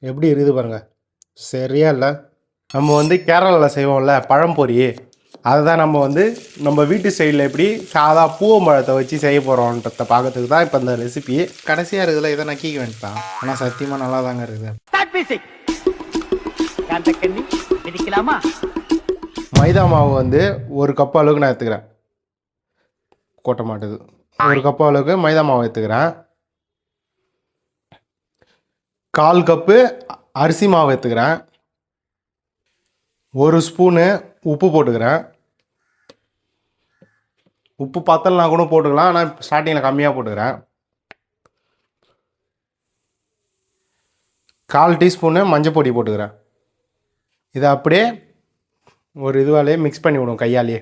எப்படி இருக்குது பாருங்க. சரியா இல்லை? நம்ம வந்து கேரளாவில் செய்வோம்ல பழம்பொரி, அதை தான் நம்ம வீட்டு சைடில் எப்படி சாதா பூவம்பழத்தை வச்சு செய்ய போகிறோன்றத பார்க்கறதுக்கு தான் இப்போ இந்த ரெசிபி. கடைசியாக இருக்குதுல, இதை நக்கிக்க வேண்டாம். ஆனால் சத்தியமாக நல்லா தாங்க இருக்குது. மைதா மாவு வந்து ஒரு கப் அளவுக்கு நான் எடுத்துக்கிறேன். கொட்ட மாட்டுது. ஒரு கப் அளவுக்கு மைதா மாவு எடுத்துக்கிறேன். 1/4 கப்பு அரிசி மாவு எடுத்துக்கிறேன். 1 ஸ்பூனு உப்பு போட்டுக்கிறேன். உப்பு பத்தலைனா கூட போட்டுக்கலாம், ஆனால் ஸ்டார்டிங்கில் கம்மியாக போட்டுக்கிறேன். 1/4 டீஸ்பூனு மஞ்சள் பொடி போட்டுக்கிறேன். இதை அப்படியே ஒரு இதுவாலே மிக்ஸ் பண்ணி விடும் கையாலேயே.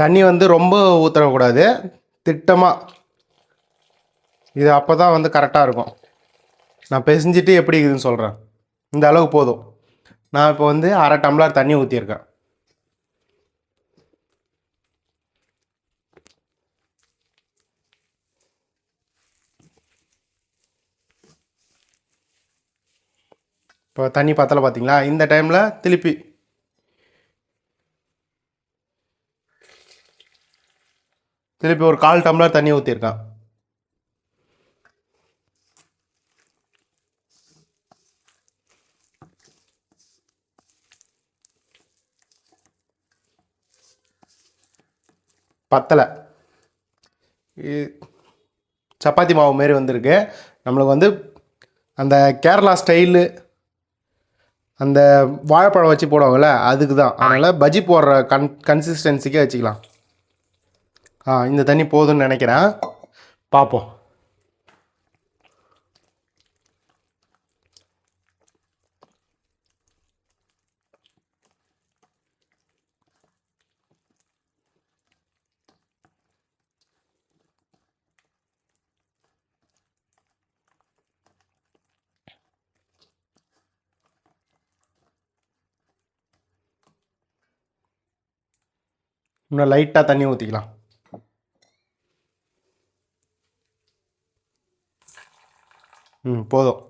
தண்ணி வந்து ரொம்ப ஊற்றக்கூடாது, திட்டமாக. இது அப்போ தான் வந்து கரெக்டாக இருக்கும். நான் பிசைஞ்சிட்டு எப்படி இருக்குதுன்னு சொல்கிறேன். இந்த அளவுக்கு போதும். நான் இப்போ வந்து 1/2 டம்ளர் தண்ணி ஊற்றிருக்கேன். இப்போ தண்ணி பத்தலை பார்த்தீங்களா? இந்த டைமில் திருப்பி ஒரு 1/4 டம்ளர் தண்ணி ஊற்றிருக்கேன். பத்தலை. சப்பாத்தி மாவு மாரி வந்திருக்கு. நம்மளுக்கு வந்து அந்த கேரளா ஸ்டைலு அந்த வாழைப்பழம் வச்சு போடுவாங்கள்ல, அதுக்கு தான். அதனால் பஜ்ஜி போடுற கன்சிஸ்டன்சிக்கே வச்சுக்கலாம். இந்த தண்ணி போதும்னு நினைக்கிறேன். பார்ப்போம். இன்னும் லைட்டாக தண்ணி ஊற்றிக்கலாம். போதும்.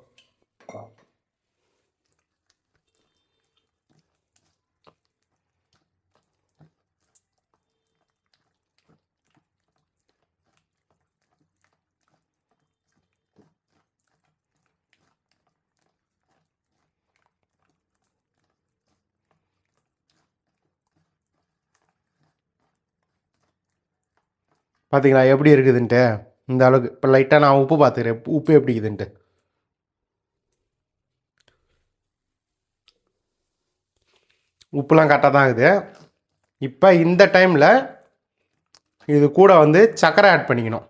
பார்த்தீங்களா எப்படி இருக்குதுன்ட்டு? இந்த அளவுக்கு. இப்போ லைட்டாக நான் உப்பு பார்த்துக்கிறேன், உப்பு எப்படி இருக்குதுன்ட்டு. உப்புலாம் கரெக்டாக தான் இருக்குது. இப்போ இந்த டைமில் இது கூட வந்து சர்க்கரை ஆட் பண்ணிக்கணும்.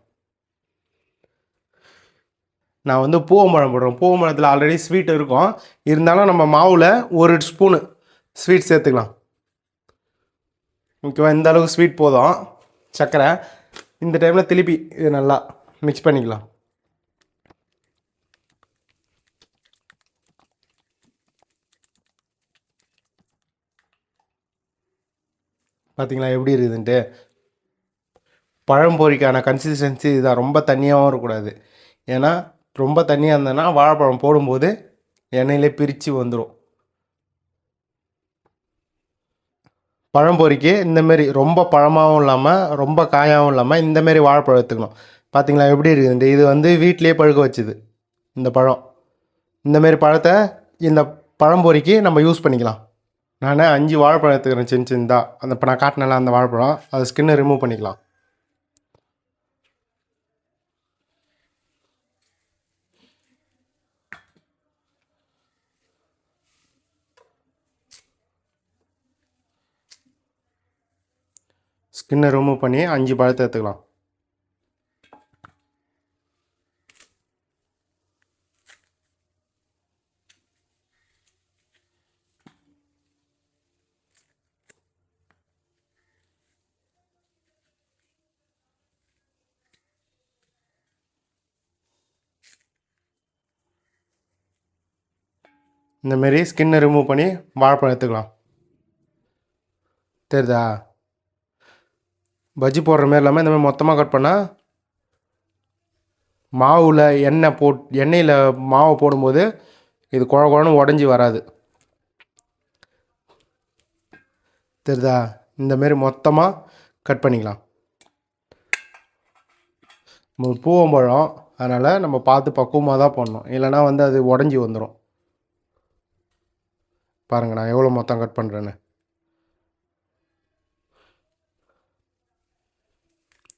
நான் வந்து பூவம்பழம் போடுறோம். பூவம்பழத்தில் ஆல்ரெடி ஸ்வீட் இருக்கும், இருந்தாலும் நம்ம மாவில் 1 ஸ்பூனு ஸ்வீட் சேர்த்துக்கலாம். ஓகேவா? இந்த அளவுக்கு ஸ்வீட் போதும் சர்க்கரை. இந்த டைமில் திருப்பி இது நல்லா மிக்ஸ் பண்ணிக்கலாம். பார்த்தீங்களா எப்படி இருக்குதுன்ட்டு? பழம்பொரிக்கான கன்சிஸ்டன்சி இதுதான். ரொம்ப தண்ணியாகவும் இருக்கக்கூடாது. ஏன்னா ரொம்ப தண்ணியாக இருந்ததுன்னா வாழைப்பழம் போடும்போது எண்ணெயிலே பிரித்து வந்துடும். பழம்பொரிக்கு இந்தமாரி ரொம்ப பழமாகவும் இல்லாமல் ரொம்ப காயாகவும் இல்லாமல் இந்தமாரி வாழைப்பழம் எடுத்துக்கணும். பார்த்தீங்களா எப்படி இருக்குதுன்ட்டு? இது வந்து வீட்டிலேயே பழுக்க வச்சுது இந்த பழம். இந்தமாரி பழத்தை இந்த பழம்பொரிக்கு நம்ம யூஸ் பண்ணிக்கலாம். நான் 5 வாழைப்பழம் எடுத்துக்கிறேன் சின்ன சின்னதாக. அந்த இப்போ நான் காட்டினல அந்த வாழைப்பழம், அதை ஸ்கின்னை ரிமூவ் பண்ணிக்கலாம். ஸ்கின்னை ரிமூவ் பண்ணி 5 பழத்தை எடுத்துக்கலாம். இந்தமாரி ஸ்கின்னை ரிமூவ் பண்ணி வாழைப்பழம் எடுத்துக்கலாம். தெரியுதா? பஜ்ஜி போடுற மாரி இல்லாமல் இந்தமாதிரி மொத்தமாக கட் பண்ணால் மாவில் எண்ணெயில் மாவை போடும்போது இது குழ குழன்னு உடஞ்சி வராது. தெரியுதா? இந்தமாரி மொத்தமாக கட் பண்ணிக்கலாம். பூவம்பழம், அதனால் நம்ம பார்த்து பக்குவமாக தான் போடணும், இல்லைனா அது உடஞ்சி வந்துடும். பாருங்கள் நான் எவ்வளோ மொத்தம் கட் பண்ணுறேன்னு.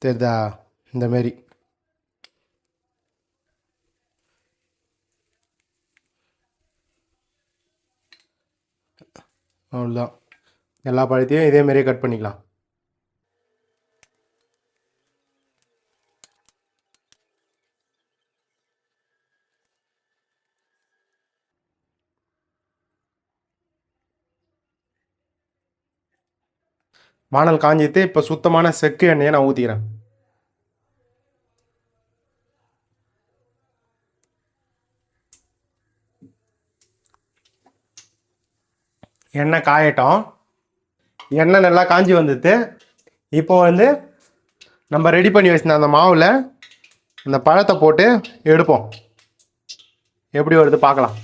தெரியுதா? இந்தமாரி அவ்வளோதான். எல்லா பழத்தையும் இதேமாரியே கட் பண்ணிக்கலாம். வானல் காஞ்சிட்டு இப்போ சுத்தமான செக்கு எண்ணெயை நான் ஊற்றிக்கிறேன். எண்ணெய் காயட்டும். எண்ணெய் நல்லா காஞ்சி வந்துட்டு இப்போ நம்ம ரெடி பண்ணி வச்சிருந்த அந்த மாவில் அந்த பழத்தை போட்டு எடுப்போம். எப்படி வருது பார்க்கலாம்.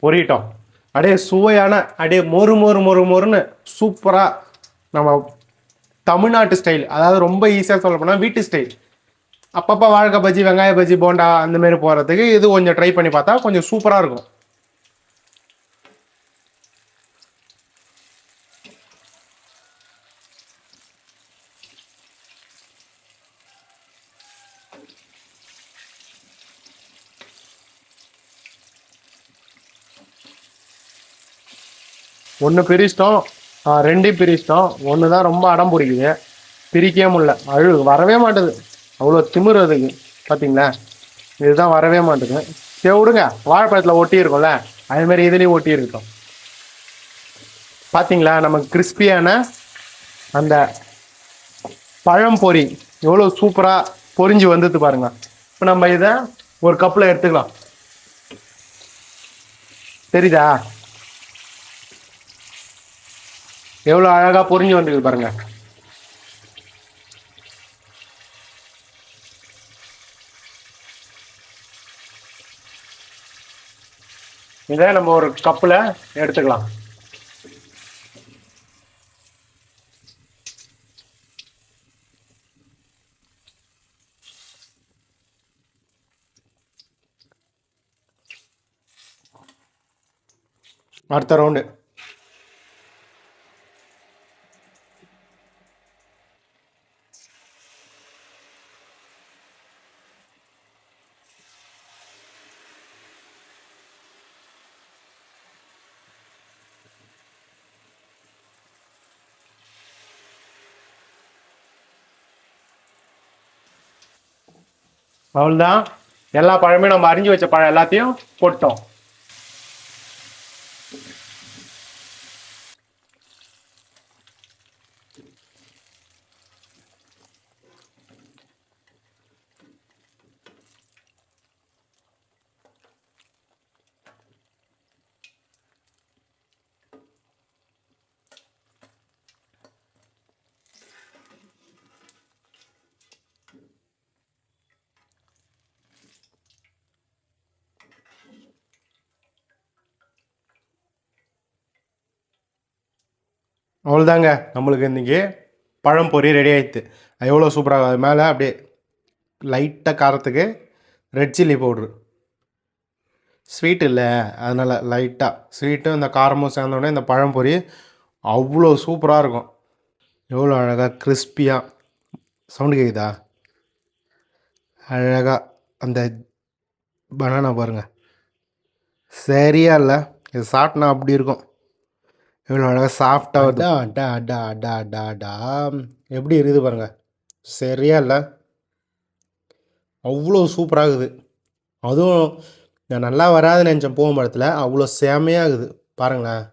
பொரியிட்டோம். அப்படியே சுவையான அப்படியே மொறு மொறு மொறு மொறுன்னு சூப்பராக நம்ம தமிழ்நாட்டு ஸ்டைல், அதாவது ரொம்ப ஈஸியாக சொல்ல போனால் வீட்டு ஸ்டைல், அப்பப்போ வாழைக்காய் பஜ்ஜி, வெங்காய பஜ்ஜி, போண்டா அந்தமாரி போகிறதுக்கு இது கொஞ்சம் ட்ரை பண்ணி பார்த்தா கொஞ்சம் சூப்பராக இருக்கும். ஒன்று பிரிச்சிட்டோம், ரெண்டையும் பிரிச்சிட்டோம். ஒன்று தான் ரொம்ப அடம் பிடிக்குது, பிரிக்கவே முடியல, வரவே மாட்டுது. அவ்வளோ திமிரு அதுக்கு, பார்த்தீங்களா? இதுதான் வரவே மாட்டுது. சரி விடுங்க, வாழைப்பழத்தில் ஒட்டி இருக்கும்ல அதுமாரி இதுலேயும் ஒட்டி இருக்கட்டும். பார்த்தீங்களா நமக்கு கிறிஸ்பியான அந்த பழம் பொரி எவ்வளோ சூப்பராக பொரிஞ்சு வந்தது பாருங்க. இப்போ நம்ம இதை ஒரு கப்பில் எடுத்துக்கலாம். தெரியுதா எவ்வளோ அழகாக பொரிஞ்சு வந்துருக்கு பாருங்க. இதை நம்ம ஒரு கப்பில் எடுத்துக்கலாம். அடுத்த ரவுண்டு. அவ்வளோதான், எல்லா பழமே நம்ம அரிஞ்சு வச்ச பழம் எல்லாத்தையும் போட்டோம். அவ்வளோதாங்க, நம்மளுக்கு இன்றைக்கி பழம் பொரி ரெடி ஆகிடுது. எவ்வளோ சூப்பராக, அது மேலே அப்படியே லைட்டாக காரத்துக்கு ரெட் சில்லி பவுட்ரு, ஸ்வீட் இல்லை அதனால் லைட்டாக ஸ்வீட்டும் இந்த காரமும் சேர்ந்தோடனே இந்த பழம் பொரி அவ்வளோ சூப்பராக இருக்கும். எவ்வளோ அழகாக கிறிஸ்பியாக சவுண்டு கேட்குதா? அழகாக அந்த பனானா பாருங்கள், சரியா இல்லை? இது சாப்பிட்னா அப்படி இருக்கும். இவ்வளோ அழகாக சாஃப்டாக வருது. அடா அடா அடா அடா அடா எப்படி இருக்குது பாருங்கள், சரியா இல்லை? அவ்வளோ சூப்பராகுது. அதுவும் நான் நல்லா வராதுன்னு நினச்சேன் பூவம்பழத்தில், அவ்வளோ செமையாகுது பாருங்களேன்.